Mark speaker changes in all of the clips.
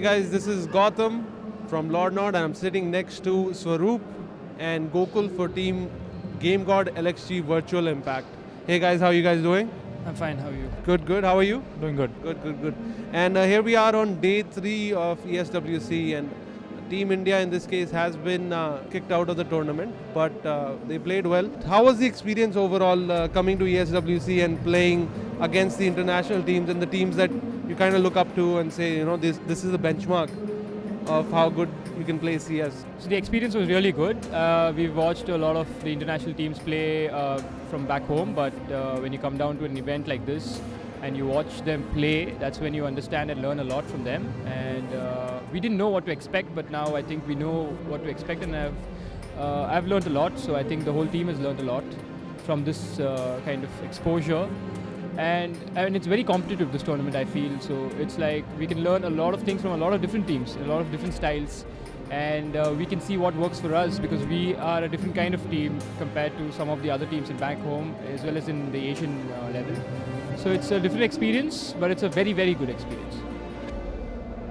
Speaker 1: guys, this is Gautam from Lordnod and I'm sitting next to Swaroop and Gokul for team GameGod-LXG Virtual Impact. Hey guys, how are you guys doing?
Speaker 2: I'm fine, how are you?
Speaker 1: Good, good. How are you?
Speaker 2: Doing good.
Speaker 1: Good. And here we are on day 3 of ESWC, and Team India in this case has been kicked out of the tournament, but they played well. How was the experience overall coming to ESWC and playing against the international teams and the teams that you kind of look up to and say, you know, this is a benchmark of how good you can play CS?
Speaker 2: So the experience was really good. We've watched a lot of the international teams play from back home, but when you come down to an event like this and you watch them play, that's when you understand and learn a lot from them. And we didn't know what to expect, but now I think we know what to expect, and I've learned a lot. So I think the whole team has learned a lot from this kind of exposure. And it's very competitive, this tournament, I feel. So it's like we can learn a lot of things from a lot of different teams, a lot of different styles. And we can see what works for us, because we are a different kind of team compared to some of the other teams in back home, as well as in the Asian level. So it's a different experience, but it's a very, very good experience.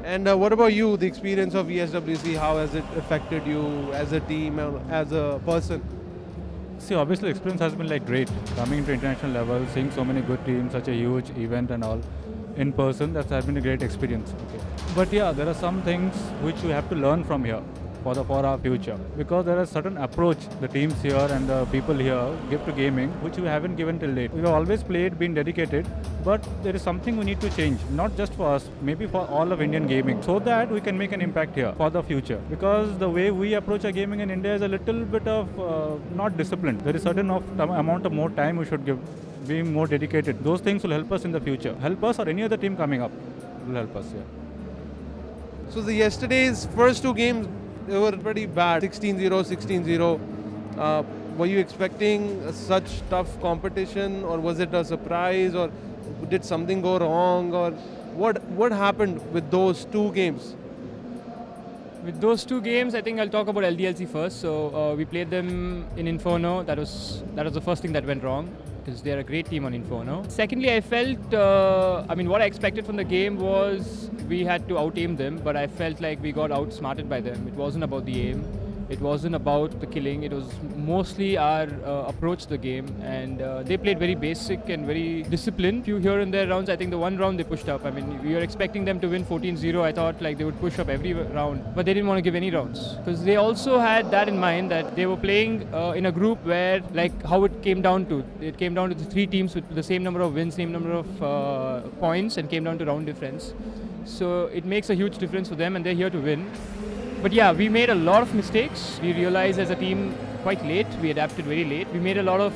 Speaker 1: And what about you, the experience of ESWC? How has it affected you as a team, as a person?
Speaker 3: See, obviously experience has been like great. Coming to international level, seeing so many good teams, such a huge event and all, in person, that has been a great experience. Okay. But yeah, there are some things which we have to learn from here for our future, because there is a certain approach the teams here and the people here give to gaming which we haven't given till date. We've always played, been dedicated, but there is something we need to change, not just for us, maybe for all of Indian gaming, so that we can make an impact here for the future. Because the way we approach our gaming in India is a little bit of not disciplined. There is certain amount of more time we should give, being more dedicated. Those things will help us in the future. Help us or any other team coming up will help us, yeah.
Speaker 1: So yesterday's first 2 games, they were pretty bad, 16-0, 16-0. Were you expecting such tough competition, or was it a surprise, or did something go wrong, or what happened with those 2 games?
Speaker 2: With those 2 games, I think I'll talk about LDLC first. So we played them in Inferno. That was the first thing that went wrong, because they're a great team on Inferno. Secondly, I felt, what I expected from the game was we had to out-aim them, but I felt like we got outsmarted by them. It wasn't about the aim. It wasn't about the killing. It was mostly our approach to the game, and they played very basic and very disciplined. Few here and there rounds. I think the one round they pushed up. I mean, we were expecting them to win 14-0. I thought like they would push up every round, but they didn't want to give any rounds, because they also had that in mind, that they were playing in a group where, like how it came down to the 3 teams with the same number of wins, same number of points, and came down to round difference. So it makes a huge difference for them, and they're here to win. But yeah, we made a lot of mistakes. We realized as a team quite late. We adapted very late. We made a lot of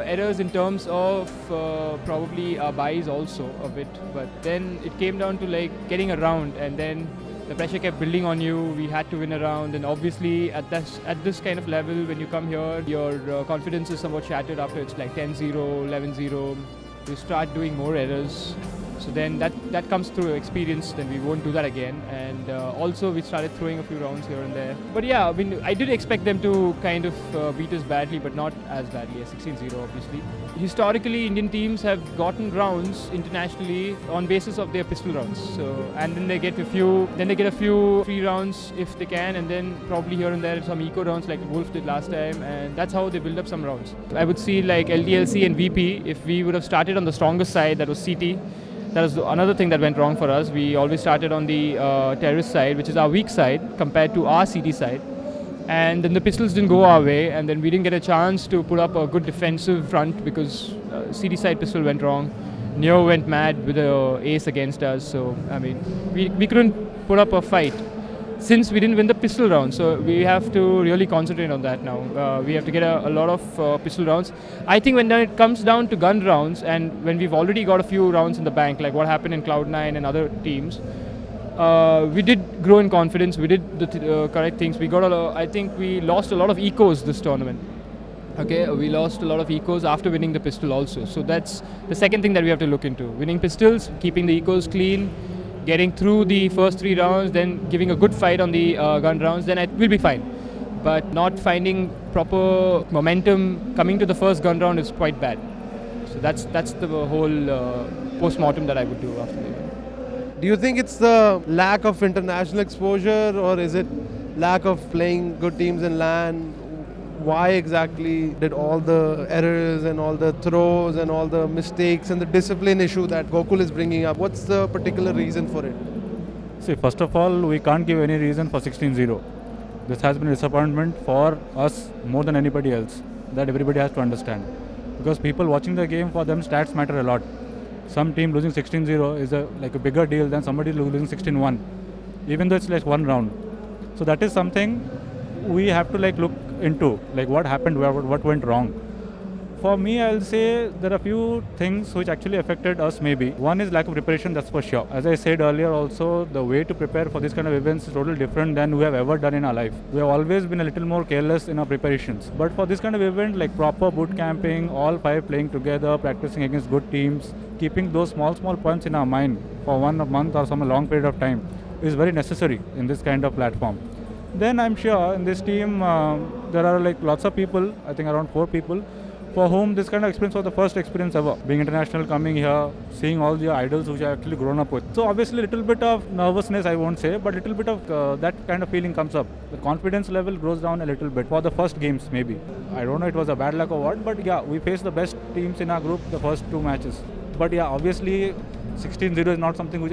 Speaker 2: errors in terms of probably our buys also a bit. But then it came down to like getting a round, and then the pressure kept building on you. We had to win a round, and obviously at this kind of level, when you come here, your confidence is somewhat shattered after it's like 10-0, 11-0. You start doing more errors. So then that comes through experience, then we won't do that again. And also we started throwing a few rounds here and there. But yeah, I mean, I did expect them to kind of beat us badly, but not as badly as 16-0 obviously. Historically, Indian teams have gotten rounds internationally on basis of their pistol rounds. So, and then they get a few free rounds if they can, and then probably here and there some eco rounds like Wolf did last time, and that's how they build up some rounds. I would see like LDLC and VP, if we would have started on the strongest side, that was CT. That was another thing that went wrong for us. We always started on the terrorist side, which is our weak side compared to our CT side. And then the pistols didn't go our way, and then we didn't get a chance to put up a good defensive front, because CT side pistol went wrong. Neo went mad with an ace against us, so I mean, we couldn't put up a fight since we didn't win the pistol round. So we have to really concentrate on that now. We have to get a lot of pistol rounds. I think when it comes down to gun rounds, and when we've already got a few rounds in the bank, like what happened in Cloud9 and other teams, we did grow in confidence. We did the correct things. We got I think we lost a lot of ecos this tournament. Okay, we lost a lot of ecos after winning the pistol also. So that's the second thing that we have to look into. Winning pistols, keeping the ecos clean, getting through the first 3 rounds, then giving a good fight on the gun rounds, then it will be fine. But not finding proper momentum coming to the first gun round is quite bad. So that's the whole post-mortem that I would do after the event.
Speaker 1: Do you think it's the lack of international exposure, or is it lack of playing good teams in LAN? Why exactly did all the errors and all the throws and all the mistakes and the discipline issue that Gokul is bringing up, what's the particular reason for it?
Speaker 3: See, first of all, we can't give any reason for 16-0. This has been a disappointment for us more than anybody else. That everybody has to understand. Because people watching the game, for them stats matter a lot. Some team losing 16-0 is like a bigger deal than somebody losing 16-1, even though it's like one round. So that is something we have to like look into, like what happened, what went wrong. For me, I'll say there are a few things which actually affected us maybe. One is lack of preparation, that's for sure. As I said earlier also, the way to prepare for this kind of events is totally different than we have ever done in our life. We have always been a little more careless in our preparations. But for this kind of event, like proper boot camping, all five playing together, practicing against good teams, keeping those small points in our mind for 1 month or some long period of time is very necessary in this kind of platform. Then I'm sure in this team, there are like lots of people, I think around 4 people, for whom this kind of experience was the first experience ever. Being international, coming here, seeing all the idols which I actually grown up with. So obviously a little bit of nervousness, I won't say, but a little bit of that kind of feeling comes up. The confidence level goes down a little bit for the first games maybe. I don't know it was a bad luck or what, but yeah, we faced the best teams in our group the first 2 matches. But yeah, obviously 16-0 is not something which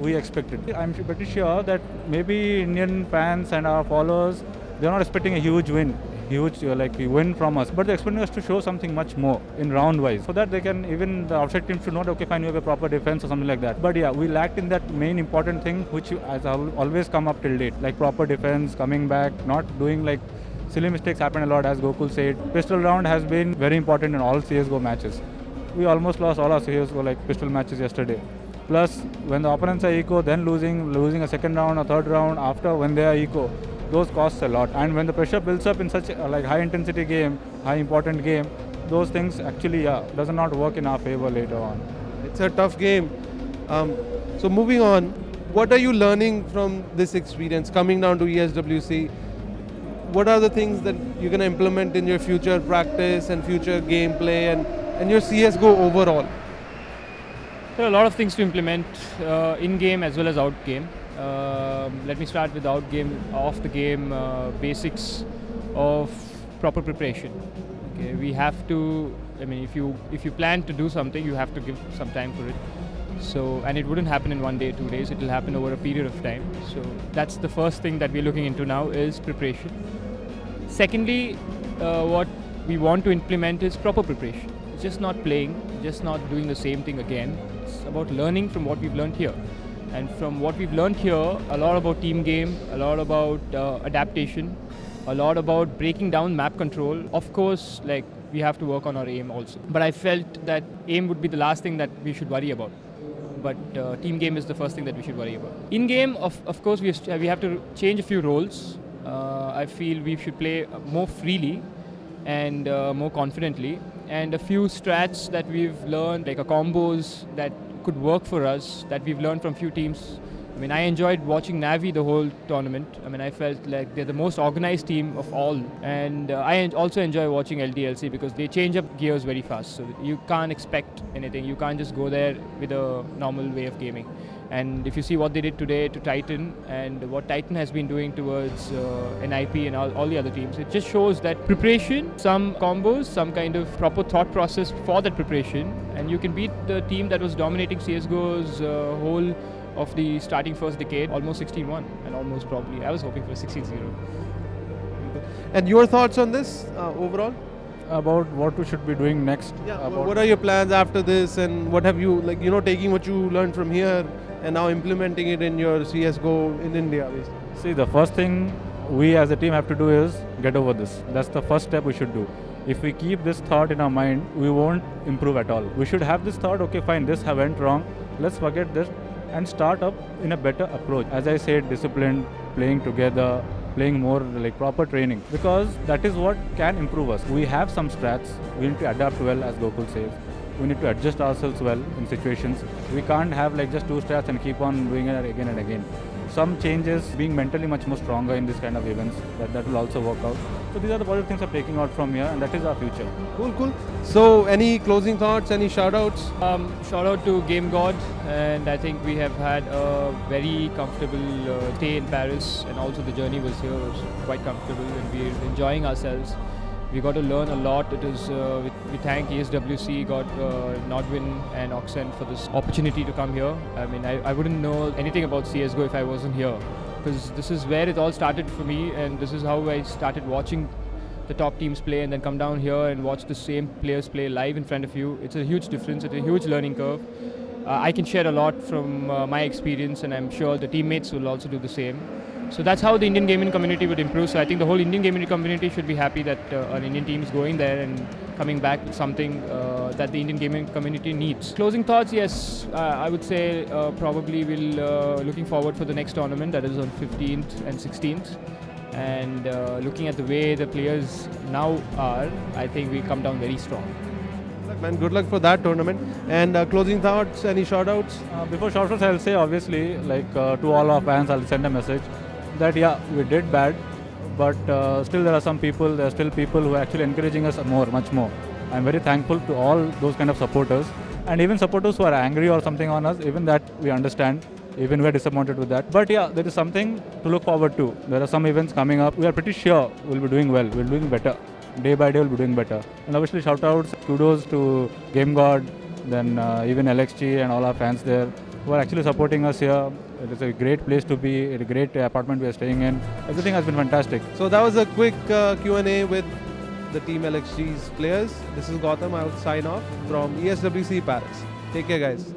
Speaker 3: we expected. I'm pretty sure that maybe Indian fans and our followers, they're not expecting a huge win from us, but they're expecting us to show something much more in round wise, so that they can, even the outside teams should know, okay fine, you have a proper defense or something like that. But yeah, we lacked in that main important thing which has always come up till date, like proper defense, coming back, not doing like silly mistakes happen a lot, as Gokul said. Pistol round has been very important in all CSGO matches. We almost lost all our CSGO like pistol matches yesterday. Plus, when the opponents are eco, then losing a second round or third round after when they are eco, those costs a lot. And when the pressure builds up in such a like high intensity game, high important game, those things actually does not work in our favor later on.
Speaker 1: It's a tough game. So moving on, what are you learning from this experience coming down to ESWC? What are the things that you're going to implement in your future practice and future gameplay and your CSGO overall?
Speaker 2: There are a lot of things to implement in-game as well as out-game. Let me start with out-game, off-the-game basics of proper preparation. Okay, we have to, I mean, if you plan to do something, you have to give some time for it. So, and it wouldn't happen in 1 day, 2 days, it will happen over a period of time. So that's the first thing that we're looking into now is preparation. Secondly, what we want to implement is proper preparation. It's just not playing, just not doing the same thing again. It's about learning from what we've learned here. And from what we've learned here, a lot about team game, a lot about adaptation, a lot about breaking down map control. Of course, like we have to work on our aim also. But I felt that aim would be the last thing that we should worry about. But team game is the first thing that we should worry about. In game, of course, we have to change a few roles. I feel we should play more freely and more confidently. And a few strats that we've learned, like combos that could work for us, that we've learned from few teams. I mean, I enjoyed watching Navi the whole tournament. I mean, I felt like they're the most organized team of all. And I also enjoy watching LDLC because they change up gears very fast. So you can't expect anything. You can't just go there with a normal way of gaming. And if you see what they did today to Titan and what Titan has been doing towards NIP and all the other teams, it just shows that preparation, some combos, some kind of proper thought process for that preparation, and you can beat the team that was dominating CSGO's whole of the starting first decade, almost 16-1, and almost probably, I was hoping for 16-0.
Speaker 1: And your thoughts on this overall?
Speaker 3: About what we should be doing next.
Speaker 1: Yeah, what are your plans after this, and what have you, like, taking what you learned from here and now implementing it in your CSGO in India, basically?
Speaker 3: See, the first thing we as a team have to do is get over this. That's the first step we should do. If we keep this thought in our mind, we won't improve at all. We should have this thought, okay fine, this went wrong, let's forget this and start up in a better approach. As I said, disciplined, playing together, playing more like proper training, because that is what can improve us. We have some strats, we need to adapt well, as Gokul says. We need to adjust ourselves well in situations. We can't have like just 2 strats and keep on doing it again and again. some changes, being mentally much more stronger in this kind of events, that will also work out. So these are the positive things I'm taking out from here, and that is our future.
Speaker 1: Cool. So any closing thoughts, any shout-outs?
Speaker 2: Shout out to GameGod, and I think we have had a very comfortable stay in Paris, and also the journey was quite comfortable, and we're enjoying ourselves. We got to learn a lot. It is we thank ESWC, NODWIN and Oxen for this opportunity to come here. I mean, I wouldn't know anything about CSGO if I wasn't here, because this is where it all started for me, and this is how I started watching the top teams play, and then come down here and watch the same players play live in front of you. It's a huge difference. It's a huge learning curve. I can share a lot from my experience, and I'm sure the teammates will also do the same. So that's how the Indian gaming community would improve. So I think the whole Indian gaming community should be happy that an Indian team is going there and coming back with something that the Indian gaming community needs. Closing thoughts, yes, I would say probably we'll looking forward for the next tournament, that is on 15th and 16th. And looking at the way the players now are, I think we'll come down very strong.
Speaker 1: Man, good luck for that tournament. And closing thoughts, any shout-outs?
Speaker 3: Before shout-outs, I'll say obviously, like to all our fans, I'll send a message that yeah, we did bad, but still there are still people who are actually encouraging us much more. I'm very thankful to all those kind of supporters, and even supporters who are angry or something on us, even that we understand, even we're disappointed with that. But yeah, there is something to look forward to. There are some events coming up. We are pretty sure we'll be doing well, we'll be doing better. Day by day we'll be doing better. And obviously shout-outs, kudos to GameGod, then even LXG and all our fans there who are actually supporting us here. It is a great place to be, it's a great apartment we are staying in. Everything has been fantastic.
Speaker 1: So that was a quick Q&A with the Team LXG's players. This is Gautam. I will sign off from ESWC Paris. Take care, guys.